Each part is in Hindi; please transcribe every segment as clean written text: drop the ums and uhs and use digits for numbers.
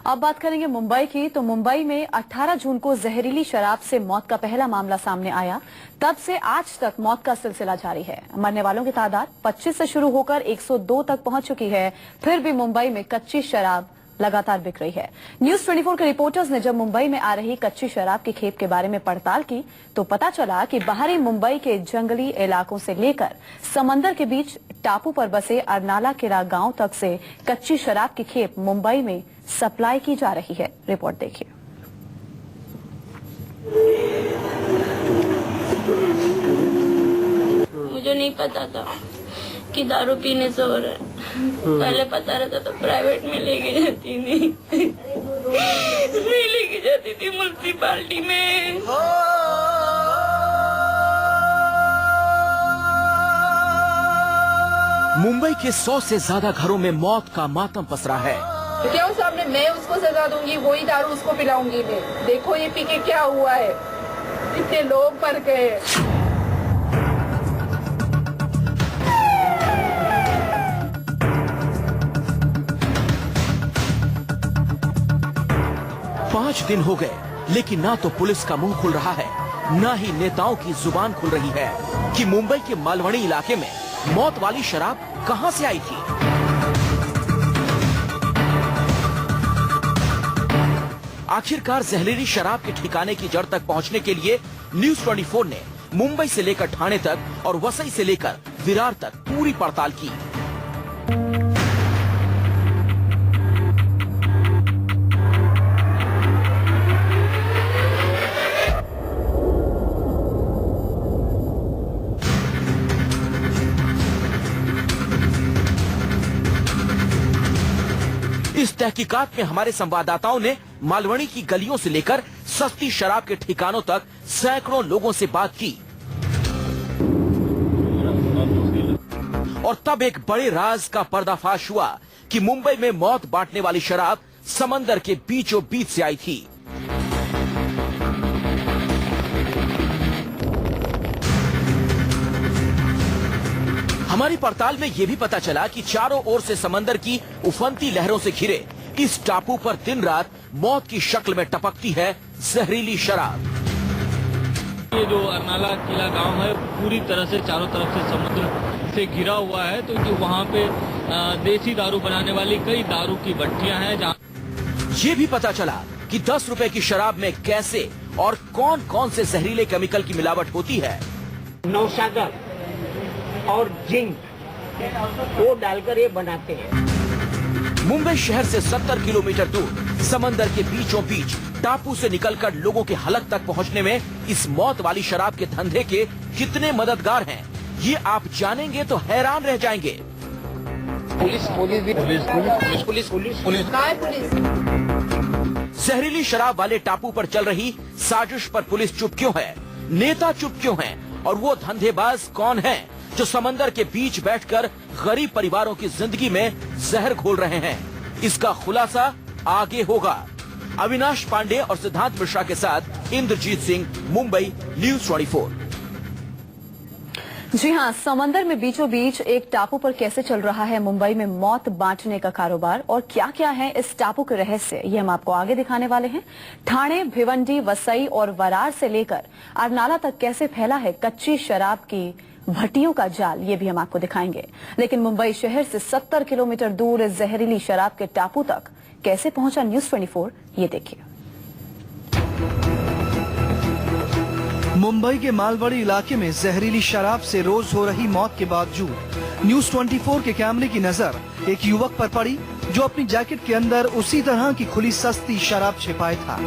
अब बात करेंगे मुंबई की। तो मुंबई में 18 जून को जहरीली शराब से मौत का पहला मामला सामने आया। तब से आज तक मौत का सिलसिला जारी है। मरने वालों की तादाद 25 से शुरू होकर 102 तक पहुंच चुकी है। फिर भी मुंबई में कच्ची शराब लगातार बिक रही है। न्यूज 24 के रिपोर्टर्स ने जब मुंबई में आ रही कच्ची शराब की खेप के बारे में पड़ताल की तो पता चला कि बाहरी मुंबई के जंगली इलाकों से लेकर समंदर के बीच टापू पर बसे अरनाला किला गांव तक से कच्ची शराब की खेप मुंबई में सप्लाई की जा रही है। रिपोर्ट देखिए। मुझे नहीं पता था कि दारू पीने से हो रहा है। पहले पता रहता तो प्राइवेट में लेके जाती नहीं लेके जाती थी म्युनिसिपालिटी में। मुंबई के 100 से ज्यादा घरों में मौत का मातम पसरा है। क्यों सामने मैं उसको सजा दूंगी, वही दारू उसको पिलाऊंगी मैं। देखो ये पी के क्या हुआ है, कितने लोग मर गए। 5 दिन हो गए, लेकिन ना तो पुलिस का मुंह खुल रहा है, ना ही नेताओं की जुबान खुल रही है कि मुंबई के मालवनी इलाके में मौत वाली शराब कहां से आई थी। आखिरकार जहरीली शराब के ठिकाने की जड़ तक पहुंचने के लिए न्यूज 24 ने मुंबई से लेकर ठाणे तक और वसई से लेकर विरार तक पूरी पड़ताल की। इस तहकीकात में हमारे संवाददाताओं ने मालवनी की गलियों से लेकर सस्ती शराब के ठिकानों तक सैकड़ों लोगों से बात की और तब एक बड़े राज का पर्दाफाश हुआ कि मुंबई में मौत बांटने वाली शराब समंदर के बीचों बीच से आई थी। हमारी पड़ताल में यह भी पता चला कि चारों ओर से समंदर की उफनती लहरों से घिरे इस टापू पर दिन रात मौत की शक्ल में टपकती है जहरीली शराब। ये जो अरनाला किला गांव है पूरी तरह से चारों तरफ से समुद्र से घिरा हुआ है, तो कि वहाँ पे देसी दारू बनाने वाली कई दारू की भट्टियां हैं। ये भी पता चला कि 10 रुपए की शराब में कैसे और कौन कौन से जहरीले केमिकल की मिलावट होती है। नौशागर और जिंक वो डालकर ये बनाते हैं। मुंबई शहर से 70 किलोमीटर दूर समंदर के बीचों बीच टापू से निकलकर लोगों के हलक तक पहुंचने में इस मौत वाली शराब के धंधे के कितने मददगार हैं, ये आप जानेंगे तो हैरान रह जाएंगे। जहरीली शराब वाले टापू पर चल रही साजिश पर पुलिस चुप क्यों है, नेता चुप क्यों हैं, और वो धंधेबाज कौन हैं जो समंदर के बीच बैठकर गरीब परिवारों की जिंदगी में जहर घोल रहे हैं। इसका खुलासा आगे होगा। अविनाश पांडे और सिद्धांत मिश्रा के साथ इंद्रजीत सिंह, मुंबई, न्यूज 24। जी हां, समंदर में बीचों बीच एक टापू पर कैसे चल रहा है मुंबई में मौत बांटने का कारोबार और क्या क्या है इस टापू के रहस्य, ये हम आपको आगे दिखाने वाले हैं। ठाणे, भिवंडी, वसई और वरार से लेकर अरनाला तक कैसे फैला है कच्ची शराब की भट्टियों का जाल, ये भी हम आपको दिखाएंगे। लेकिन मुंबई शहर से 70 किलोमीटर दूर इस जहरीली शराब के टापू तक कैसे पहुंचा न्यूज 24, ये देखिए। मुंबई के मालवनी इलाके में जहरीली शराब से रोज हो रही मौत के बावजूद न्यूज 24 के कैमरे की नजर एक युवक पर पड़ी जो अपनी जैकेट के अंदर उसी तरह की खुली सस्ती शराब छिपाए था।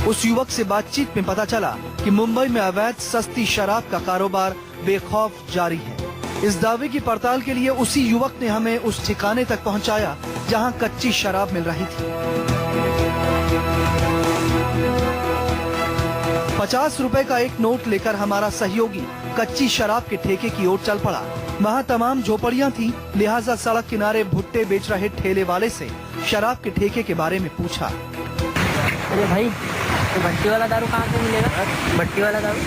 उस युवक से बातचीत में पता चला कि मुंबई में अवैध सस्ती शराब का कारोबार बेखौफ जारी है। इस दावे की पड़ताल के लिए उसी युवक ने हमें उस ठिकाने तक पहुंचाया जहां कच्ची शराब मिल रही थी। 50 रुपए का एक नोट लेकर हमारा सहयोगी कच्ची शराब के ठेके की ओर चल पड़ा। वहाँ तमाम झोपड़ियाँ थी, लिहाजा सड़क किनारे भुट्टे बेच रहे ठेले वाले से शराब के ठेके के बारे में पूछा। अरे भाई, तो भट्टी वाला दारू कहाँ से मिलेगा? भट्टी वाला दारू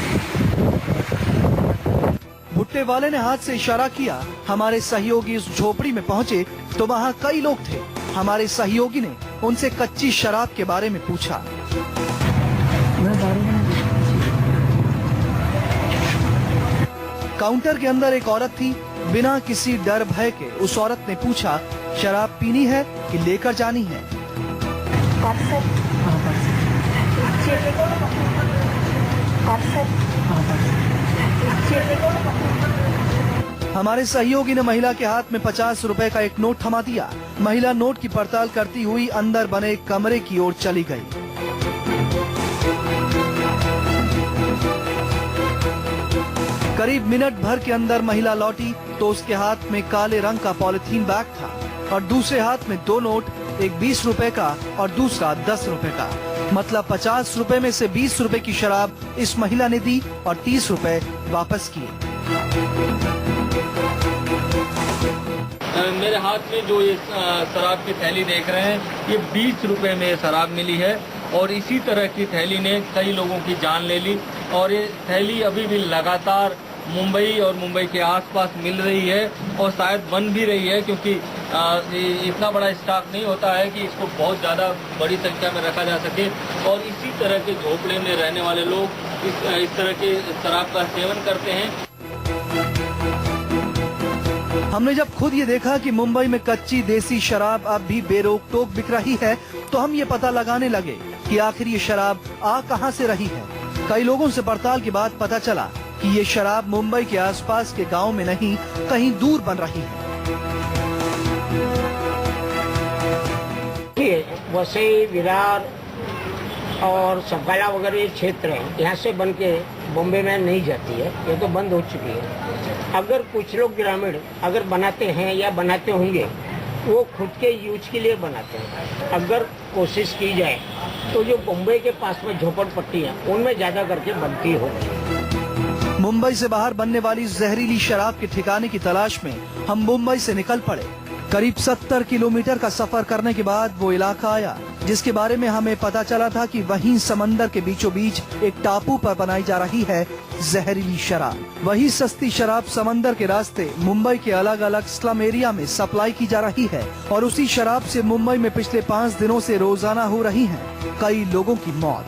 ठेले वाले ने हाथ से इशारा किया। हमारे सहयोगी उस झोपड़ी में पहुंचे तो वहाँ कई लोग थे। हमारे सहयोगी ने उनसे कच्ची शराब के बारे में पूछा। काउंटर के अंदर एक औरत थी। बिना किसी डर भय के उस औरत ने पूछा, शराब पीनी है कि लेकर जानी है? हमारे सहयोगी ने महिला के हाथ में 50 रुपए का एक नोट थमा दिया। महिला नोट की पड़ताल करती हुई अंदर बने एक कमरे की ओर चली गई। करीब मिनट भर के अंदर महिला लौटी तो उसके हाथ में काले रंग का पॉलिथीन बैग था और दूसरे हाथ में 2 नोट, एक 20 रुपए का और दूसरा 10 रुपए का। मतलब 50 रुपए में से 20 रुपए की शराब इस महिला ने दी और 30 रुपए वापस किए। मेरे हाथ में जो ये शराब की थैली देख रहे हैं, ये 20 रुपए में शराब मिली है और इसी तरह की थैली ने कई लोगों की जान ले ली और ये थैली अभी भी लगातार मुंबई और मुंबई के आसपास मिल रही है और शायद बन भी रही है, क्योंकि इतना बड़ा स्टॉक नहीं होता है कि इसको बहुत ज़्यादा बड़ी संख्या में रखा जा सके। और इसी तरह के झोपड़े में रहने वाले लोग इस तरह के शराब का सेवन करते हैं। हमने जब खुद ये देखा कि मुंबई में कच्ची देसी शराब अब भी बेरोक टोक बिक रही है तो हम ये पता लगाने लगे कि आखिर ये शराब आ कहां से रही है। कई लोगों से पड़ताल के बाद पता चला कि ये शराब मुंबई के आसपास के गांव में नहीं, कहीं दूर बन रही है। वसई, विरार और सफाला वगैरह ये क्षेत्र है, यहाँ से बन के बॉम्बे में नहीं जाती है, ये तो बंद हो चुकी है। अगर कुछ लोग ग्रामीण अगर बनाते हैं या बनाते होंगे, वो खुद के यूज के लिए बनाते हैं। अगर कोशिश की जाए तो जो बॉम्बे के पास में झोपड़पट्टी है उनमें ज्यादा करके बनती होगी। मुंबई से बाहर बनने वाली जहरीली शराब के ठिकाने की तलाश में हम मुंबई से निकल पड़े। करीब 70 किलोमीटर का सफर करने के बाद वो इलाका आया जिसके बारे में हमें पता चला था कि वहीं समंदर के बीचों बीच एक टापू पर बनाई जा रही है जहरीली शराब। वही सस्ती शराब समंदर के रास्ते मुंबई के अलग अलग स्लम एरिया में सप्लाई की जा रही है और उसी शराब से मुंबई में पिछले 5 दिनों से रोजाना हो रही है कई लोगों की मौत।